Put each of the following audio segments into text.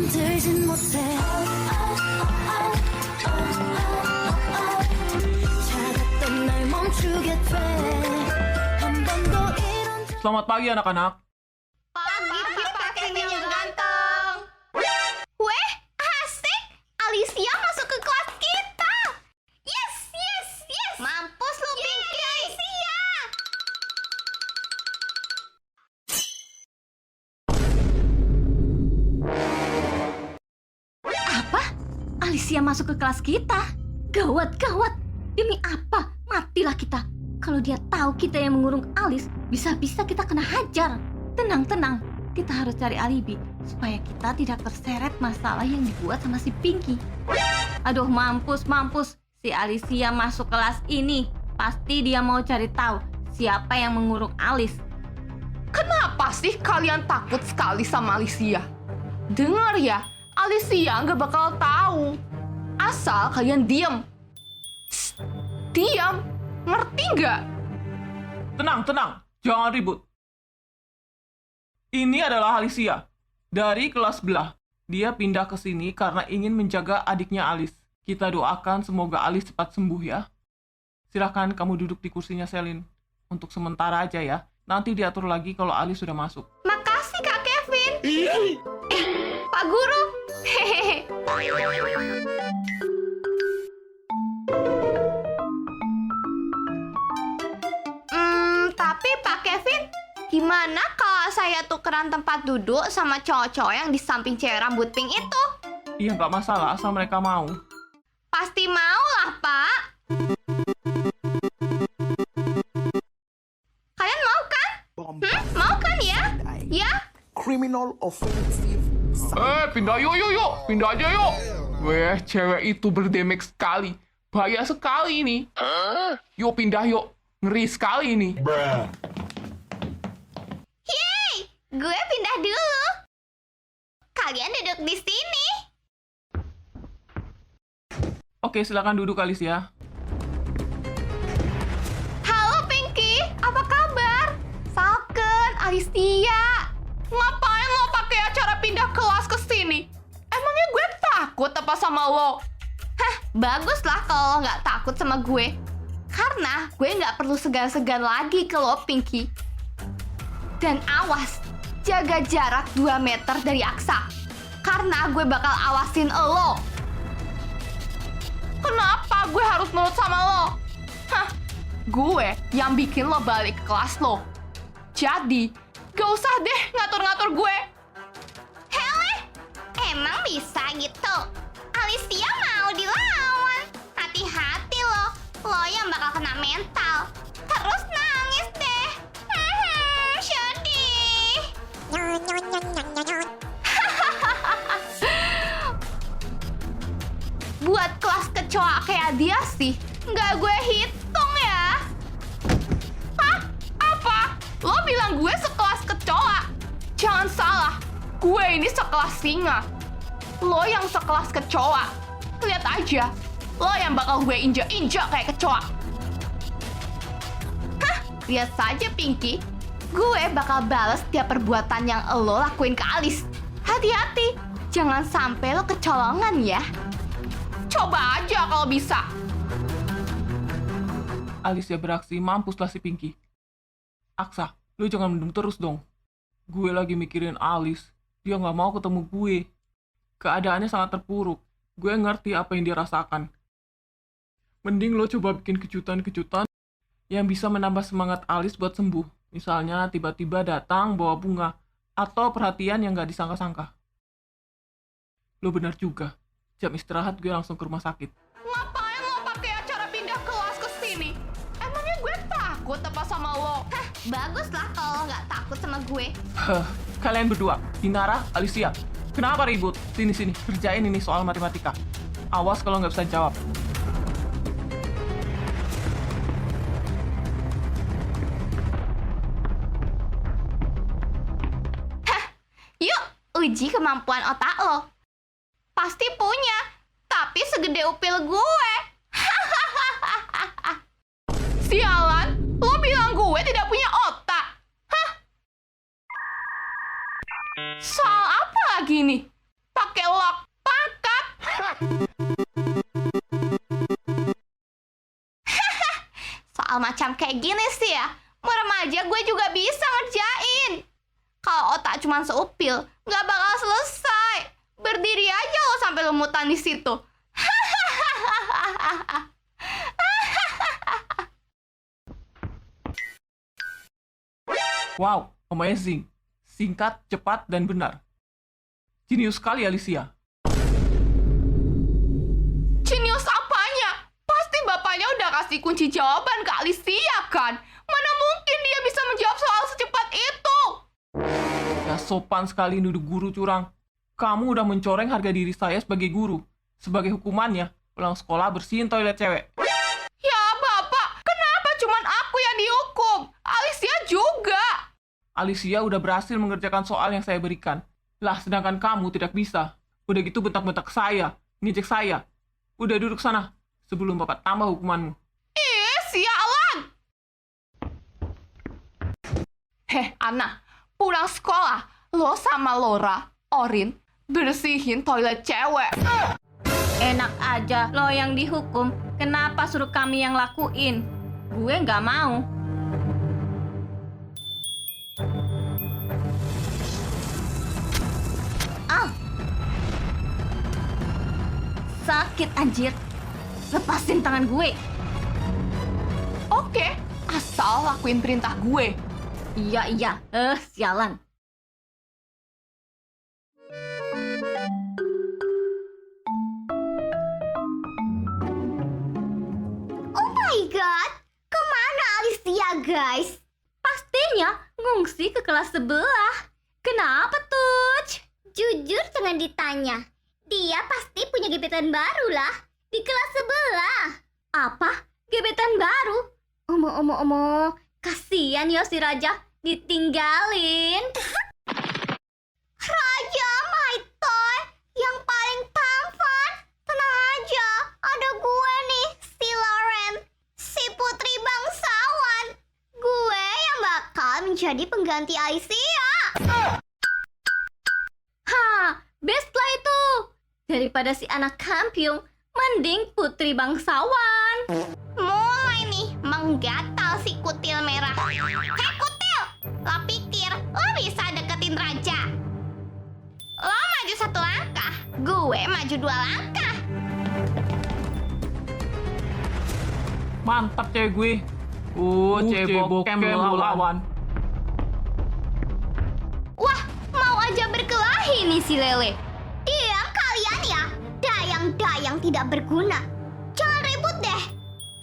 잠들진 못해 차갑던 날 멈추게 돼한 번도 이런 Selamat pagi anak-anak. Pagi Pak Kevin yang ganteng. Weh, asik. Alicia masuk ke kelas kita. Yes. Mampus lu, Pinky. Alicia. Apa? Alicia masuk ke kelas kita? Gawat. Demi apa? Matilah kita. Kalau dia tahu kita yang mengurung Alis, bisa-bisa kita kena hajar. Tenang. Kita harus cari alibi supaya kita tidak terseret masalah yang dibuat sama si Pinky. Aduh, mampus. Si Alicia masuk kelas ini. Pasti dia mau cari tahu siapa yang mengurung Alis. Kenapa sih kalian takut sekali sama Alicia? Dengar ya, Alicia nggak bakal tahu. Asal kalian diam. Shh, diam. Ngerti nggak? Tenang, jangan ribut. Ini adalah Alicia, dari kelas sebelah. Dia pindah ke sini karena ingin menjaga adiknya Alis. Kita doakan semoga Alis cepat sembuh ya. Silahkan kamu duduk di kursinya Selin. Untuk sementara aja ya. Nanti diatur lagi kalau Alis sudah masuk. Makasih Kak Kevin. Pak Guru. Hehehe. Tapi Pak Kevin, gimana kalau saya tukeran tempat duduk sama cowok-cowok yang di samping cewek rambut pink itu? Iya nggak masalah asal mereka mau. Pasti mau lah, Pak. Kalian mau kan? Mau kan ya? Ya? Criminal offensive. Pindah yuk. Pindah aja yuk. Weh, cewek itu berdamage sekali. Bahaya sekali ini. Yuk pindah yuk. Ngeri sekali ini. Yeay! Gue pindah dulu. Kalian duduk di sini. Oke, silakan duduk Alicia. Halo Pinky, apa kabar? Falcon, Alicia. Ngapain lo pakai acara pindah kelas ke sini? Emangnya gue takut apa sama lo? Hah, baguslah kalau lo nggak takut sama gue. Karena gue nggak perlu segan-segan lagi ke lo, Pinky. Dan awas, jaga jarak 2 meter dari Aksa. Karena gue bakal awasin lo. Kenapa gue harus nurut sama lo? Hah, gue yang bikin lo balik ke kelas lo. Jadi, gak usah deh ngatur-ngatur gue. Hele, emang bisa gitu? Alicia mau dilawan. Hati-hati lo, lo yang bakal kena mental. Terus nangis deh. Sedih. Buat kelas kecoa kayak dia sih, nggak gue hitung ya. Hah? Apa? Lo bilang gue sekelas kecoa? Jangan salah, gue ini sekelas singa. Lo yang sekelas kecoa. Lihat aja, lo yang bakal gue injak-injak kayak kecoa. Hah, lihat saja Pinky. Gue bakal bales setiap perbuatan yang lo lakuin ke Alis. Hati-hati, jangan sampai lo kecolongan ya. Coba aja kalau bisa. Alicia beraksi, mampuslah si Pinky. Aksa, lu jangan mendem terus dong. Gue lagi mikirin Alis. Dia nggak mau ketemu gue. Keadaannya sangat terpuruk. Gue ngerti apa yang dia rasakan. Mending lo coba bikin kejutan-kejutan yang bisa menambah semangat Alis buat sembuh. Misalnya tiba-tiba datang bawa bunga. Atau perhatian yang nggak disangka-sangka. Lo benar juga. Jam istirahat gue langsung ke rumah sakit. Ngapain lo pakai acara pindah kelas ke sini? Emangnya gue takut apa sama lo? Hah, baguslah kalau lo nggak takut sama gue. Kalian berdua, Dinara, Alicia. Kenapa ribut? Sini, kerjain ini soal matematika. Awas kalau nggak bisa jawab. Yuk, uji kemampuan otak lo. Pasti punya, tapi segede upil gue. Sialan, lo bilang gue tidak punya otak. Hah? Soal apa lagi nih? Pakai Hal macam kayak gini sih ya, remaja gue juga bisa ngerjain. Kalau otak cuma seupil, nggak bakal selesai. Berdiri aja lo sampai lumutan di situ. Wow, amazing. Singkat, cepat, dan benar. Jenius sekali Alicia. Jenius apanya? Pasti bapaknya udah kasih kunci jawaban ke Alicia kan? Mana mungkin dia bisa menjawab soal secepat itu? Ya sopan sekali nuduh guru curang. Kamu udah mencoreng harga diri saya sebagai guru. Sebagai hukumannya, pulang sekolah bersihin toilet cewek. Ya bapak, kenapa cuman aku yang dihukum? Alicia juga. Alicia udah berhasil mengerjakan soal yang saya berikan. Lah, sedangkan kamu tidak bisa. Udah gitu bentak-bentak saya, ngejek saya. Udah duduk sana, sebelum bapak tambah hukumanmu. Sialan! Ana, pulang sekolah, lo sama Laura, Orin, bersihin toilet cewek. Enak aja lo yang dihukum, kenapa suruh kami yang lakuin? Gue nggak mau. Ah! Sakit anjir. Lepasin tangan gue. Oke, asal lakuin perintah gue. Iya. Sialan. Oh my god, kemana Alicia guys? Pastinya ngungsi ke kelas sebelah. Kenapa tuh? Jujur jangan ditanya. Dia pasti punya gebetan baru lah. Di kelas sebelah. Apa? Gebetan baru? Omo. Kasian ya si Raja ditinggalin. Raja, my toy. Yang paling tampan. Tenang aja, ada gue nih, si Lauren. Si putri bangsawan. Gue yang bakal menjadi pengganti Alicia. Best lah itu. Daripada si anak kampiung, mending putri bangsawan. Mulai nih menggatal si kutil merah. Hei kutil, lo pikir lo bisa deketin Raja? Lo maju 1 langkah, gue maju 2 langkah. Mantap cewek gue. Cebokem melawan. Wah, mau aja berkelahi nih si Lele. Diam kalian ya, dayang-dayang tidak berguna. Jangan ribut deh,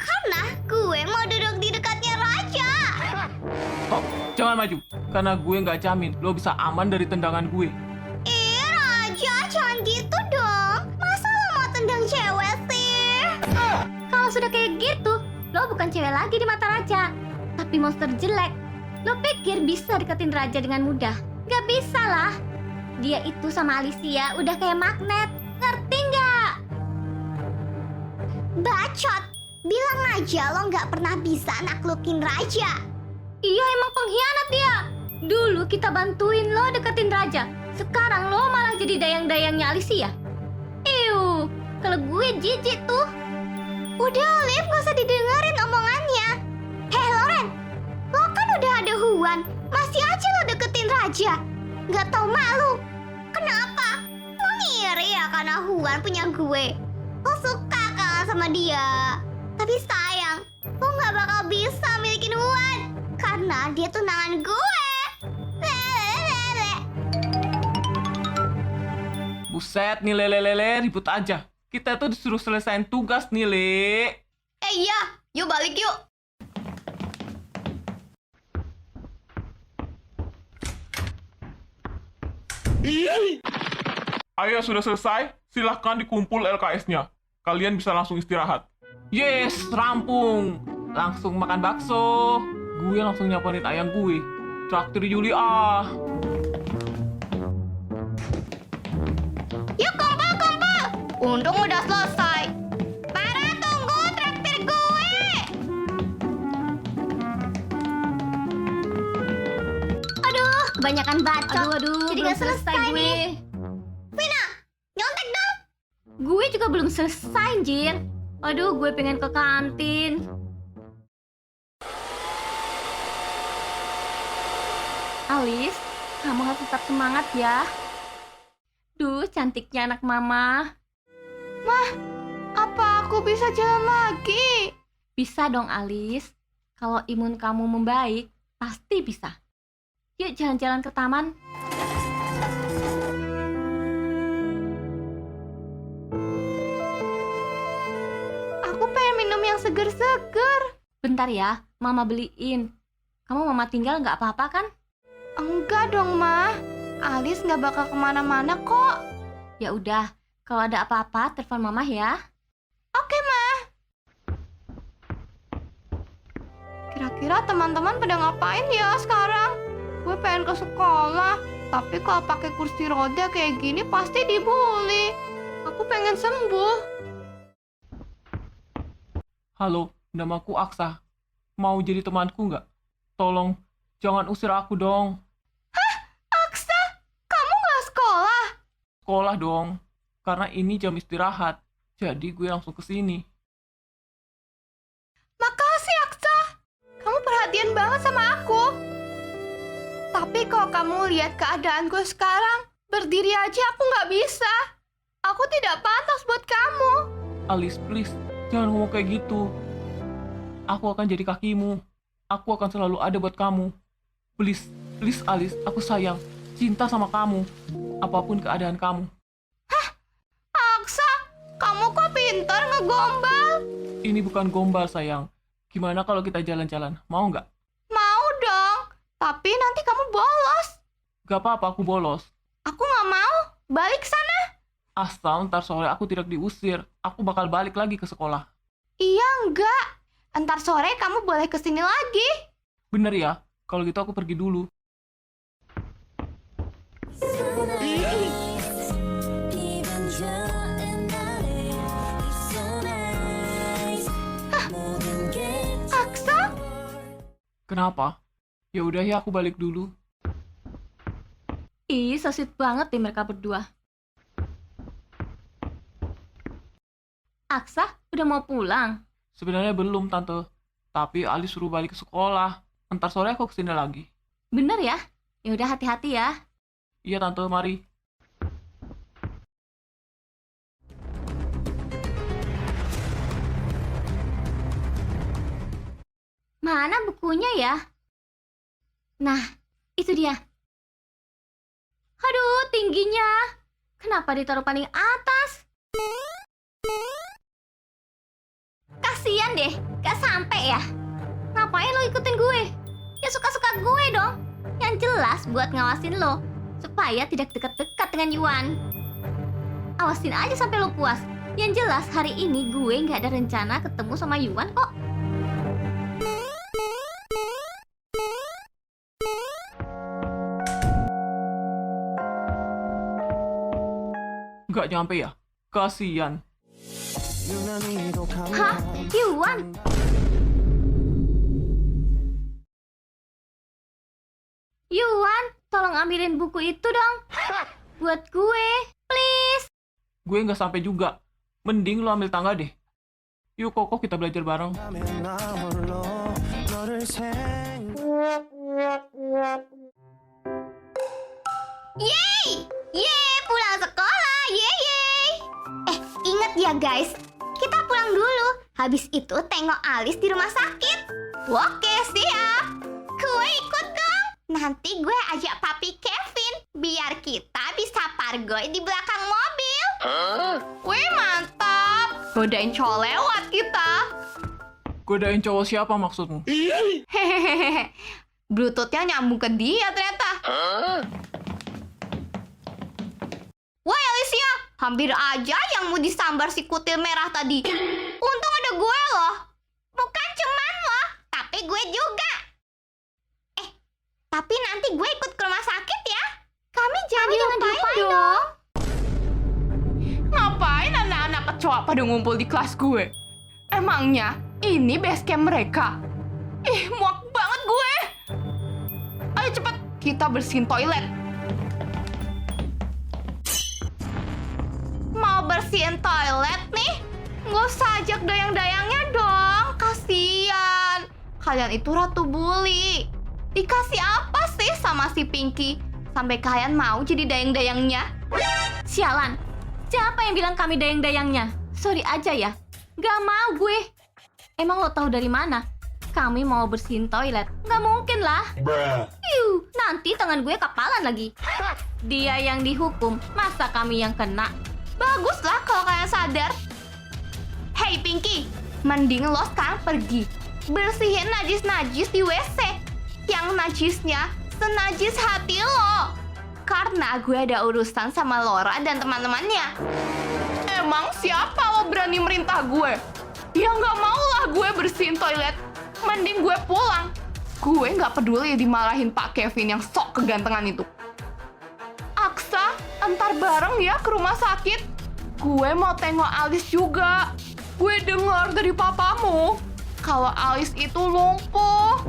karena gue mau duduk di dekatnya Raja. Oh, jangan maju, karena gue nggak jamin lo bisa aman dari tendangan gue. Raja, jangan gitu dong. Masa lo mau tendang cewek sih? Kalau sudah kayak gitu, lo bukan cewek lagi di mata Raja, tapi monster jelek. Lo pikir bisa deketin Raja dengan mudah? Gak bisa lah. Dia itu sama Alicia udah kayak magnet. Ngerti nggak? Bacot, bilang aja lo nggak pernah bisa naklukin Raja. Iya emang pengkhianat dia. Dulu kita bantuin lo deketin Raja. Sekarang lo malah jadi dayang-dayangnya Alicia. Ew, kalau gue jijik tuh. Udah Olive, gak usah didengerin omongannya. Hei Lauren, lo kan udah ada Huan, masih aja lo deketin Raja. Gak tau malu. Kenapa? Lo ngiri ya karena Huan punya gue. Lo suka kan sama dia. Tapi sayang, lo gak bakal bisa milikin Huan, karena dia tunangan gue. Lelelele. Buset nih lele ribut aja. Kita tuh disuruh selesain tugas nih, Le. Iya, yuk balik yuk. Ayo sudah selesai, silahkan dikumpul LKS-nya. Kalian bisa langsung istirahat. Yes, rampung. Langsung makan bakso. Gue langsung nyaparin ayam gue. Traktir Yuli ah. Yuk kumpul. Untung udah selesai. Para tunggu traktir gue. Aduh, kebanyakan bacot. Aduh, Jadi belum nggak selesai gue. nih. Vina, nyontek dong. Gue juga belum selesai, Jir. Aduh, gue pengen ke kantin. Alice, kamu harus tetap semangat ya. Duh, cantiknya anak mama. Apa aku bisa jalan lagi? Bisa dong, Alice. Kalau imun kamu membaik, pasti bisa. Yuk jalan-jalan ke taman. Aku pengen minum yang seger-seger. Bentar ya, mama beliin. Kamu mama tinggal nggak apa-apa kan? Enggak dong, Ma. Alice nggak bakal kemana-mana kok. Ya udah, kalau ada apa-apa telepon mama ya. Oke, Ma. Kira-kira teman-teman pada ngapain ya sekarang? Gue pengen ke sekolah, tapi kalau pakai kursi roda kayak gini pasti dibully. Aku pengen sembuh. Halo, namaku Aksa. Mau jadi temanku nggak? Tolong, jangan usir aku dong. Aksa, kamu nggak sekolah? Sekolah dong, karena ini jam istirahat. Jadi gue langsung ke sini. Makasih, Aksa. Kamu perhatian banget sama aku. Tapi kalau kamu lihat keadaan gue sekarang, berdiri aja aku nggak bisa. Aku tidak pantas buat kamu. Alice, please, jangan ngomong kayak gitu. Aku akan jadi kakimu. Aku akan selalu ada buat kamu. Please, please Alice, aku sayang. Cinta sama kamu. Apapun keadaan kamu. Aksa, kamu kok pintar ngegombal? Ini bukan gombal, sayang. Gimana kalau kita jalan-jalan? Mau nggak? Mau dong, tapi nanti kamu bolos. Gak apa-apa, aku bolos. Aku nggak mau, balik sana. Asal ntar sore aku tidak diusir. Aku bakal balik lagi ke sekolah. Iya enggak, entar sore kamu boleh kesini lagi. Bener ya? Kalau gitu aku pergi dulu. Aksa, Kenapa? Ya udah ya, aku balik dulu. Ih, so sweet banget deh mereka berdua. Aksa, udah mau pulang? Sebenarnya belum, Tante. Tapi Alice suruh balik ke sekolah. Ntar sore aku kesini lagi. Bener ya? Ya udah hati-hati ya. Iya, Tante, mari. Mana bukunya ya? Nah, itu dia. Aduh, tingginya. Kenapa ditaruh paling atas? Kasian deh, gak sampai ya. Ngapain lo ikutin gue? Ya suka-suka gue dong. Yang jelas buat ngawasin lo, supaya tidak dekat-dekat dengan Yuan. Awasin aja sampai lo puas. Yang jelas hari ini gue gak ada rencana ketemu sama Yuan kok. Nggak nyampe ya? Kasian. Hah? Yuan? Yuan, tolong ambilin buku itu dong. Buat gue, please. Gue nggak sampai juga. Mending lo ambil tangga deh. Yuk, Koko, kita belajar bareng. Yeay! Yeay, pulang sekolah! Yeay! Ingat ya guys, kita pulang dulu. Habis itu tengok Alice di rumah sakit. Oke, siap. Gue ikut dong. Nanti gue ajak papi Kevin, biar kita bisa pargoy di belakang mobil. wih mantap. Godain cowok lewat kita. Godain cowok siapa maksudmu? Hehehe. Bluetoothnya nyambung ke dia ternyata. Woi Alicia, hampir aja yang mau disambar si kutil merah tadi. Untung ada gue loh. Bukan cuman lo, tapi gue juga. Tapi nanti gue ikut ke rumah sakit ya. Kami jangan dilupain dong. Ngapain anak-anak kecoa pada ngumpul di kelas gue? Emangnya ini base camp mereka? Ih, muak banget gue. Ayo cepet, kita bersihin toilet. Mau bersihin toilet nih? Nggak usah ajak dayang-dayangnya dong. Kasian. Kalian itu ratu bully. Dikasih apa sih? sih sama si Pinky? Sampai kalian mau jadi dayang-dayangnya? Sialan. Siapa yang bilang kami dayang-dayangnya? Sorry aja ya. Gak mau gue. Emang lo tahu dari mana? Kami mau bersihin toilet. Gak mungkin lah. Nanti tangan gue kapalan lagi. Dia yang dihukum, masa kami yang kena? Baguslah kalau kalian sadar. Hey Pinky, mending lo sekarang pergi. Bersihin najis-najis di WC. Yang najisnya senajis hati lo. Karena gue ada urusan sama Laura dan teman-temannya. Emang siapa lo berani merintah gue? Ya nggak mau lah gue bersihin toilet. Mending gue pulang. Gue nggak peduli dimarahin Pak Kevin yang sok kegantengan itu. Aksa, antar bareng ya ke rumah sakit. Gue mau tengok Alice juga. Gue dengar dari papamu kalau Alice itu lumpuh.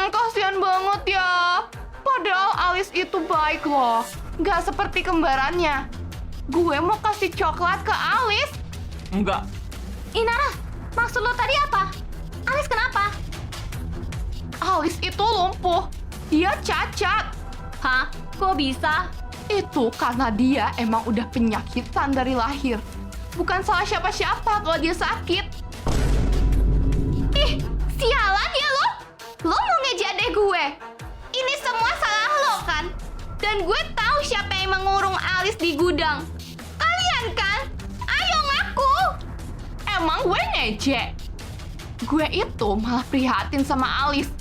Kasihan banget ya. Padahal Alice itu baik loh. Nggak seperti kembarannya. Gue mau kasih coklat ke Alice. Enggak. Inara, maksud lo tadi apa? Alice kenapa? Alice itu lumpuh. Dia cacat. Hah? Kok bisa? Itu karena dia emang udah penyakitan dari lahir. Bukan salah siapa-siapa kalau dia sakit. Ih, sialan ya lo. Lo mau ngejadeh gue. Ini semua salah lo kan? Dan gue tahu siapa yang mengurung Alice di gudang. Kalian kan? Ayo ngaku. Emang gue ngejek? Gue itu malah prihatin sama Alice.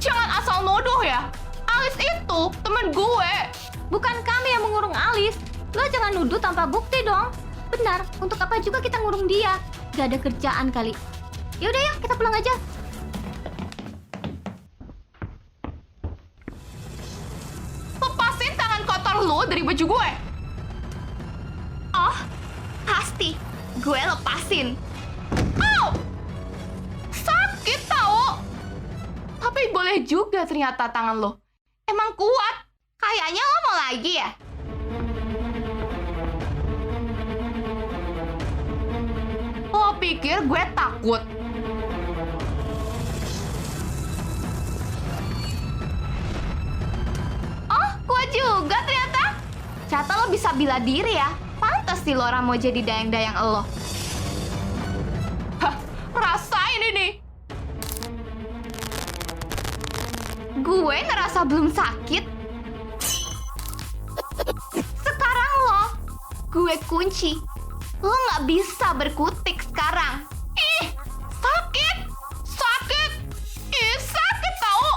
Jangan asal nuduh ya. Alice itu temen gue. Bukan kami yang mengurung Alice. Lo jangan nuduh tanpa bukti dong. Benar, untuk apa juga kita ngurung dia? Gak ada kerjaan kali. Yaudah ya, kita pulang aja. Lepasin tangan kotor lo dari baju gue. Oh, pasti. Gue lepasin. Au! Sakit tau. Tapi boleh juga ternyata tangan lo. Emang kuat. Kayaknya lo mau lagi ya? Lo pikir gue takut? Oh, gue juga ternyata. Ternyata lo bisa bela diri ya. Pantes sih Laura mau jadi dayang-dayang lo. Hah, rasain ini. Gue ngerasa belum sakit. Sekarang gue kunci. Lo nggak bisa berkutik sekarang. Ih, sakit. Sakit. Ih, sakit tau.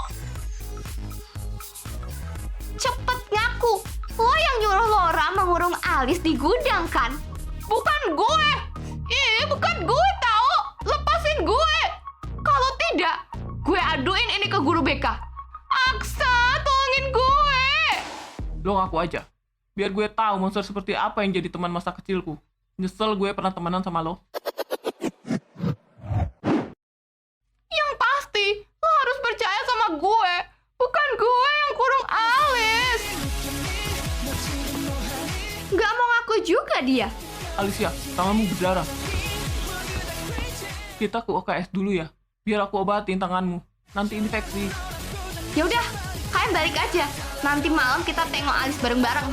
Cepet ngaku. Lo yang nyuruh Laura mengurung Alice di gudang kan? Bukan gue. Ih, bukan gue tau. Lepasin gue. Kalau tidak, gue aduin ini ke guru BK. Aksa, tolongin gue. Lo ngaku aja. Biar gue tahu monster seperti apa yang jadi teman masa kecilku. Nyesel gue pernah temenan sama lo. Yang pasti, lo harus percaya sama gue. Bukan gue yang kurung Alice. Gak mau ngaku juga dia. Alicia, tanganmu berdarah. Kita ke UKS dulu ya. Biar aku obatin tanganmu. Nanti infeksi. Ya udah, kalian balik aja. Nanti malam kita tengok Alice bareng-bareng.